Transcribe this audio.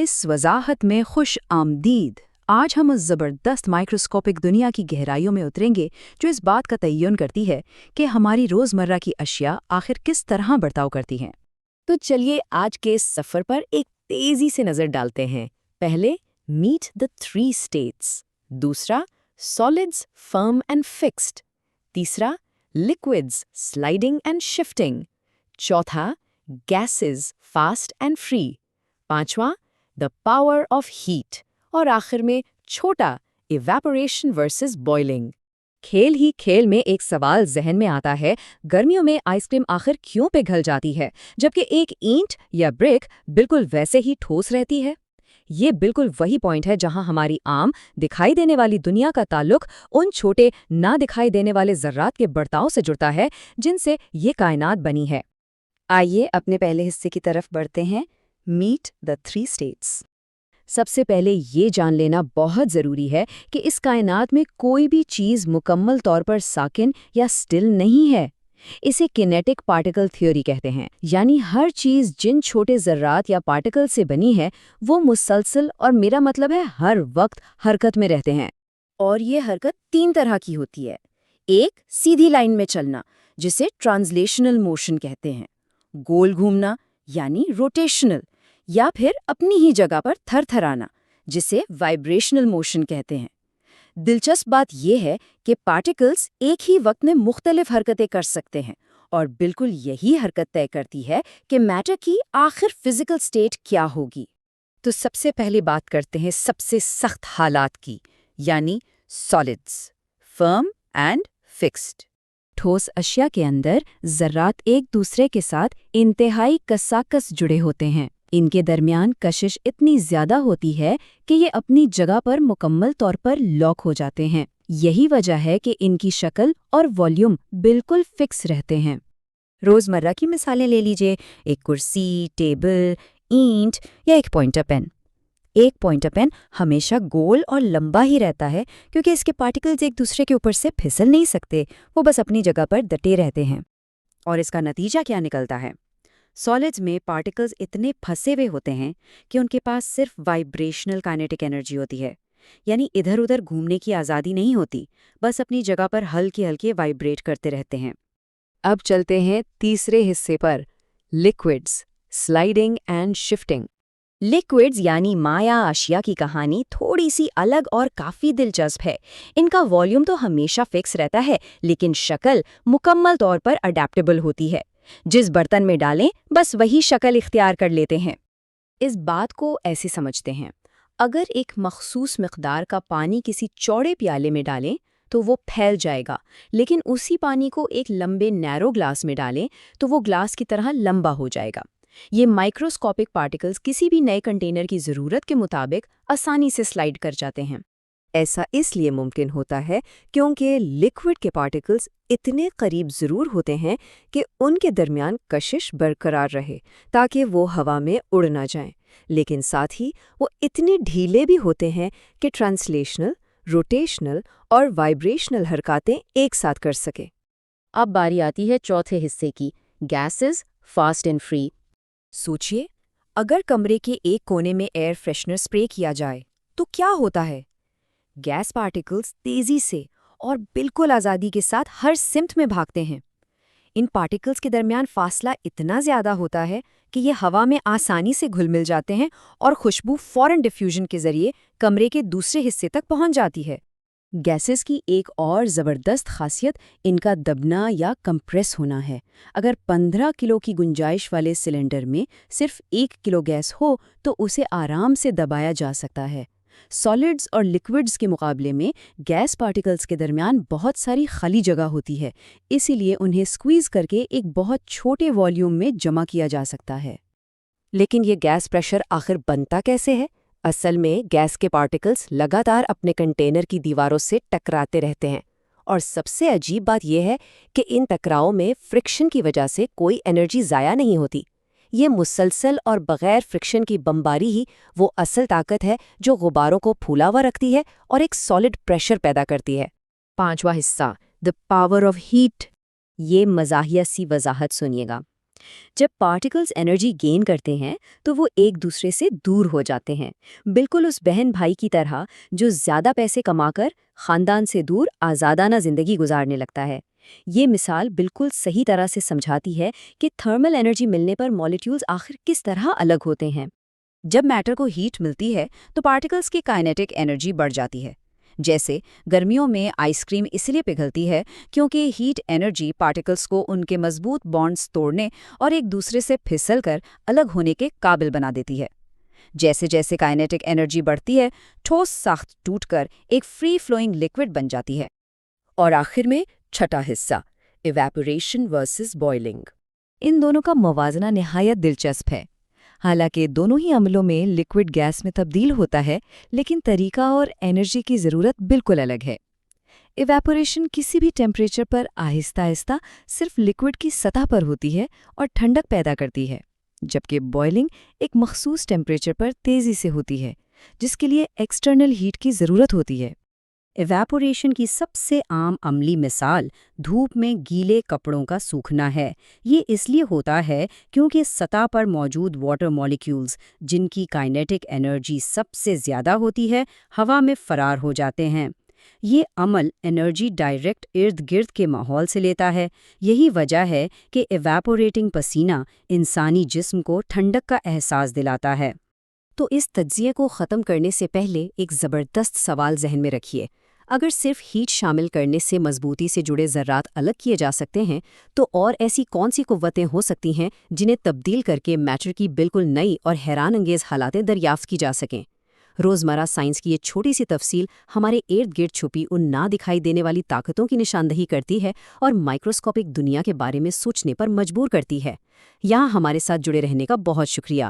इस वजाहत में खुश आमदीद। आज हम उस ज़बरदस्त माइक्रोस्कोपिक दुनिया की गहराइयों में उतरेंगे जो इस बात का तयन करती है कि हमारी रोज़मर्रा की अशिया आखिर किस तरह बर्ताव करती हैं। तो चलिए आज के इस सफ़र पर एक तेज़ी से नज़र डालते हैं। पहले मीट द 3 स्टेट्स, दूसरा सॉलिड्स फर्म एंड फिक्स्ड, तीसरा लिक्विड्स स्लाइडिंग एंड शिफ्टिंग, चौथा गैसेस फास्ट एंड फ्री, पांचवा द पावर ऑफ हीट और आखिर में छोटा इवेपोरेशन वर्सेस बॉइलिंग। खेल ही खेल में एक सवाल जहन में आता है, गर्मियों में आइसक्रीम आखिर क्यों पिघल जाती है जबकि एक ईंट या ब्रिक बिल्कुल वैसे ही ठोस रहती है? ये बिल्कुल वही पॉइंट है जहां हमारी आम दिखाई देने वाली दुनिया का ताल्लुक उन छोटे ना दिखाई देने वाले जर्रात के बर्ताव से जुड़ता है जिनसे ये कायनात बनी है। आइए अपने पहले हिस्से की तरफ बढ़ते हैं, मीट द 3 स्टेट्स। सबसे पहले ये जान लेना बहुत ज़रूरी है कि इस कायनात में कोई भी चीज़ मुकम्मल तौर पर साकिन या स्टिल नहीं है। इसे किनेटिक पार्टिकल थ्योरी कहते हैं, यानी हर चीज़ जिन छोटे ज़र्रात या पार्टिकल से बनी है वो मुसलसल और मेरा मतलब है हर वक्त हरकत में रहते हैं। और ये हरकत 3 तरह की होती है। एक सीधी लाइन में चलना जिसे ट्रांसलेशनल मोशन कहते हैं, गोल घूमना यानी रोटेशनल, या फिर अपनी ही जगह पर थरथराना जिसे वाइब्रेशनल मोशन कहते हैं। दिलचस्प बात यह है कि पार्टिकल्स एक ही वक्त में मुख्तलिफ हरकतें कर सकते हैं और बिल्कुल यही हरकत तय करती है कि मैटर की आखिर फिजिकल स्टेट क्या होगी। तो सबसे पहले बात करते हैं सबसे सख्त हालात की, यानी सॉलिड्स, फर्म एंड फिक्स्ड। ठोस अशिया के अंदर जर्रात एक दूसरे के साथ इंतहाई कसाकस जुड़े होते हैं। इनके दरमियान कशिश इतनी ज्यादा होती है कि ये अपनी जगह पर मुकम्मल तौर पर लॉक हो जाते हैं। यही वजह है कि इनकी शक्ल और वॉल्यूम बिल्कुल फिक्स रहते हैं। रोज़मर्रा की मिसालें ले लीजिए, एक कुर्सी, टेबल, ईंट या एक पॉइंटर पेन। एक पॉइंटर पेन हमेशा गोल और लंबा ही रहता है क्योंकि इसके पार्टिकल्स एक दूसरे के ऊपर से फिसल नहीं सकते, वो बस अपनी जगह पर डटे रहते हैं। और इसका नतीजा क्या निकलता है? सॉलिड्स में पार्टिकल्स इतने फंसे हुए होते हैं कि उनके पास सिर्फ वाइब्रेशनल काइनेटिक एनर्जी होती है, यानी इधर उधर घूमने की आज़ादी नहीं होती, बस अपनी जगह पर हल्के हल्के वाइब्रेट करते रहते हैं। अब चलते हैं तीसरे हिस्से पर, liquids sliding and shifting. Liquids यानी माया अशिया की कहानी थोड़ी सी अलग और काफ़ी दिलचस्प है। इनका वॉल्यूम तो हमेशा फिक्स रहता है लेकिन शक्ल मुकम्मल तौर पर अडेप्टेबल होती है। जिस बर्तन में डालें बस वही शक्ल इख्तियार कर लेते हैं। इस बात को ऐसे समझते हैं, अगर एक मखसूस मिक़दार का पानी किसी चौड़े प्याले में डालें तो वो फैल जाएगा, लेकिन उसी पानी को एक लंबे नैरो ग्लास में डालें तो वो ग्लास की तरह लंबा हो जाएगा। ये माइक्रोस्कोपिक पार्टिकल्स किसी भी नए कंटेनर की ज़रूरत के मुताबिक आसानी से स्लाइड कर जाते हैं। ऐसा इसलिए मुमकिन होता है क्योंकि लिक्विड के पार्टिकल्स इतने करीब ज़रूर होते हैं कि उनके दरमियान कशिश बरकरार रहे ताकि वो हवा में उड़ ना जाएं, लेकिन साथ ही वो इतने ढीले भी होते हैं कि ट्रांसलेशनल, रोटेशनल और वाइब्रेशनल हरकतें एक साथ कर सके। अब बारी आती है चौथे हिस्से की, गैसेस फास्ट एंड फ्री। सोचिए, अगर कमरे के एक कोने में एयर फ्रेशनर स्प्रे किया जाए तो क्या होता है? गैस पार्टिकल्स तेजी से और बिल्कुल आज़ादी के साथ हर सिमत में भागते हैं। इन पार्टिकल्स के दरमियान फासला इतना ज़्यादा होता है कि ये हवा में आसानी से घुल मिल जाते हैं और खुशबू फौरन डिफ्यूजन के जरिए कमरे के दूसरे हिस्से तक पहुंच जाती है। गैसेस की एक और ज़बरदस्त खासियत इनका दबना या कंप्रेस होना है। अगर 15 किलो की गुंजाइश वाले सिलेंडर में सिर्फ 1 किलो गैस हो तो उसे आराम से दबाया जा सकता है। सॉलिड्स और लिक्विड्स के मुकाबले में गैस पार्टिकल्स के दरमियान बहुत सारी खाली जगह होती है, इसीलिए उन्हें स्क्वीज़ करके एक बहुत छोटे वॉल्यूम में जमा किया जा सकता है। लेकिन ये गैस प्रेशर आखिर बनता कैसे है? असल में गैस के पार्टिकल्स लगातार अपने कंटेनर की दीवारों से टकराते रहते हैं और सबसे अजीब बात यह है कि इन टकरावों में फ्रिक्शन की वजह से कोई एनर्जी ज़ाया नहीं होती। ये मुसलसल और बग़ैर फ्रिक्शन की बमबारी ही वो असल ताकत है जो गुब्बारों को फूला हुआ रखती है और एक सॉलिड प्रेशर पैदा करती है। पांचवा हिस्सा, द पावर ऑफ हीट। ये मज़ाहिया सी वजाहत सुनिएगा। جب پارٹیکلز انرجی گین کرتے ہیں تو وہ ایک دوسرے سے دور ہو جاتے ہیں، بالکل اس بہن بھائی کی طرح جو زیادہ پیسے کما کر خاندان سے دور آزادانہ زندگی گزارنے لگتا ہے۔ یہ مثال بالکل صحیح طرح سے سمجھاتی ہے کہ تھرمل انرجی ملنے پر مالیکیولز آخر کس طرح الگ ہوتے ہیں۔ جب میٹر کو ہیٹ ملتی ہے تو پارٹیکلز کی کائنیٹک انرجی بڑھ جاتی ہے۔ جیسے گرمیوں میں آئس کریم اس لیے پگھلتی ہے کیونکہ ہیٹ انرجی پارٹیکلز کو ان کے مضبوط بانڈز توڑنے اور ایک دوسرے سے پھسل کر الگ ہونے کے قابل بنا دیتی ہے۔ جیسے جیسے کائنیٹک انرجی بڑھتی ہے، ٹھوس ساخت ٹوٹ کر ایک فری فلوئنگ لیکوڈ بن جاتی ہے۔ اور آخر میں چھٹا حصہ، ایویپوریشن ورسز بوائلنگ۔ ان دونوں کا موازنہ نہایت دلچسپ ہے۔ حالانکہ دونوں ہی عملوں میں لکوڈ گیس میں تبدیل ہوتا ہے، لیکن طریقہ اور انرجی کی ضرورت بالکل الگ ہے۔ ایویپوریشن کسی بھی ٹیمپریچر پر آہستہ آہستہ صرف لکوڈ کی سطح پر ہوتی ہے اور ٹھنڈک پیدا کرتی ہے، جبکہ بوائلنگ ایک مخصوص ٹیمپریچر پر تیزی سے ہوتی ہے، جس کے لیے ایکسٹرنل ہیٹ کی ضرورت ہوتی ہے۔ ایویپوریشن کی سب سے عام عملی مثال دھوپ میں گیلے کپڑوں کا سوکھنا ہے۔ یہ اس لیے ہوتا ہے کیونکہ سطح پر موجود واٹر مالیکیولز، جن کی کائنیٹک انرجی سب سے زیادہ ہوتی ہے، ہوا میں فرار ہو جاتے ہیں۔ یہ عمل انرجی ڈائریکٹ ارد گرد کے ماحول سے لیتا ہے۔ یہی وجہ ہے کہ ایویپوریٹنگ پسینہ انسانی جسم کو ٹھنڈک کا احساس دلاتا ہے۔ تو اس تجزیے کو ختم کرنے سے پہلے ایک زبردست سوال ذہن میں رکھیے۔ اگر صرف ہیٹ شامل کرنے سے مضبوطی سے جڑے ذرات الگ کیے جا سکتے ہیں، تو اور ایسی کون سی قوتیں ہو سکتی ہیں جنہیں تبدیل کر کے میٹر کی بالکل نئی اور حیران انگیز حالاتیں دریافت کی جا سکیں؟ روزمرہ سائنس کی یہ چھوٹی سی تفصیل ہمارے ارد گرد چھپی ان نہ دکھائی دینے والی طاقتوں کی نشاندہی کرتی ہے اور مائکروسکوپک دنیا کے بارے میں سوچنے پر مجبور کرتی ہے۔ یہاں ہمارے ساتھ جڑے رہنے کا بہت شکریہ۔